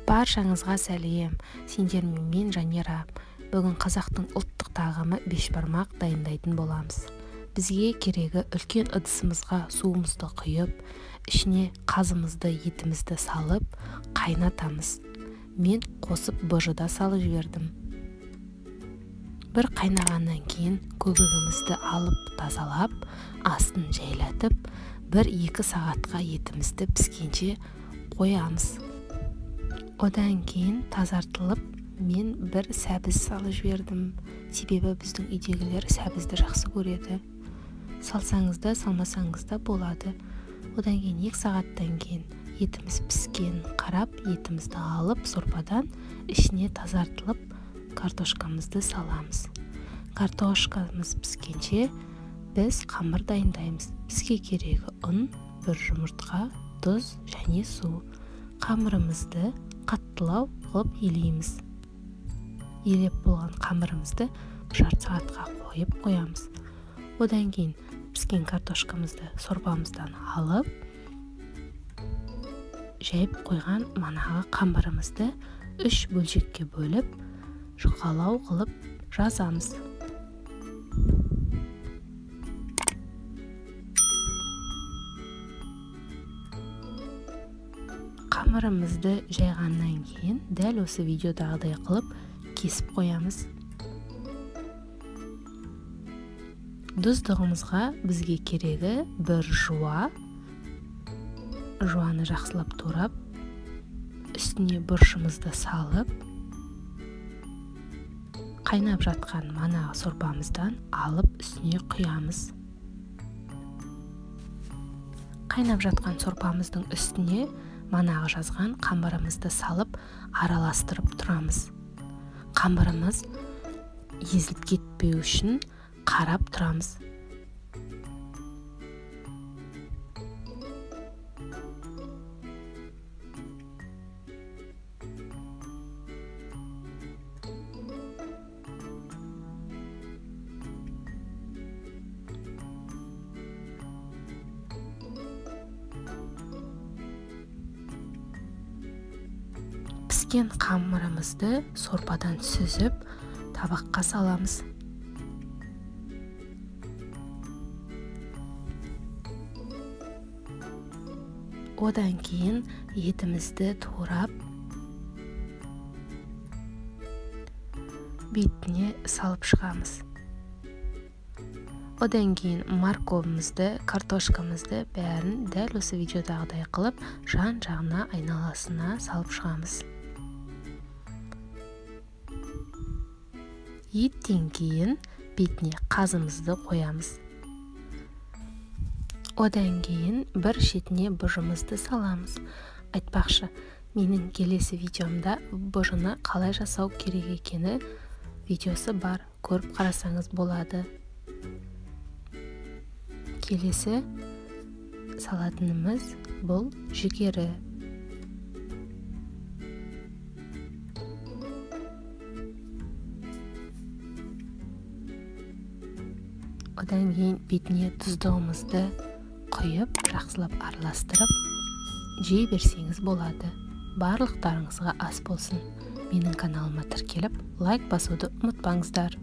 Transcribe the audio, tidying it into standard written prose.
Баршаңызға сәлем, сендермен мен Жанера. Бүгін қазақтың ұлттық тағамы бешбармақ дайындайтын боламыз. Бізге керегі үлкен ыдысымызға суымызды құйып, ішіне қазымызды, етімізді салып, қайнатамыз. Мен қосып быжыда салып жібердім. Бір қайнағаннан кейін көбігімізді алып тазалап, астын жайлатып, 1-2 сағатқа етімізді піскенше қоямыз. Одан кейін тазартылып, мен бір сәбіз салып жібердім. Себебі біздің үйдегілер сәбізді жақсы көреді. Салсаңыз да, салмасаңыз да болады. Одан кейін 2 сағаттан кейін етіміз піскен қарап, етімізді алып сорпадан ішіне тазартылып, картошкамызды саламыз. Картошкамыз піскенше біз қамыр дайындаймыз. Бізге керегі ұн, 1 жұмыртқа, тұз және су. Қамырымызды қаттылау қылып елейміз. Елеп болған қамырымызды жарты сағатқа қойып қоямыз. Одан кейін піскен картошкамызды сорпамыздан алып, жайып қойған манағы қамырымызды 3 бөлшекке бөліп, жұқалау қылып жазамыз. Қамырымызды жайғаннан кейін дәл осы видеодағыдай қылып кесіп қоямыз. Тұздығымызға бізге керегі 1 жуа. Жуаны жақсылап турап, үстіне бұршымызды салып, қайнап жатқан манағы сорпамыздан алып үстіне құямыз. Қайнап жатқан сорпамыздың үстіне манағы жазған қамырымызды салып, араластырып тұрамыз. Қамырымыз езіліп кетпеу үшін қарап тұрамыз. Піскен қамырымызды сорпадан сүзіп, табаққа саламыз. Одан кейін етімізді турап, бетіне салып шығамыз. Одан кейін морковымызды, картошкамызды бәрін дәл осы видеодағыдай қылып, жан-жағына айналасына салып шығамыз. Еттен кейін бетіне қазымызды қоямыз. Одан кейін бір шетіне быжымызды саламыз. Айтпақшы, менің келесі видеомда быжыны қалай жасау керек екені видеосы бар, көріп қарасаңыз болады. Келесі салатынымыз бұл жүгері. Одан кейін бетіне тұздығымызды құйып, жақсылап араластырып, жей берсеңіз болады. Барлықтарыңызға ас болсын. Менің каналыма тіркеліп, лайк басуды ұмытпаңыздар.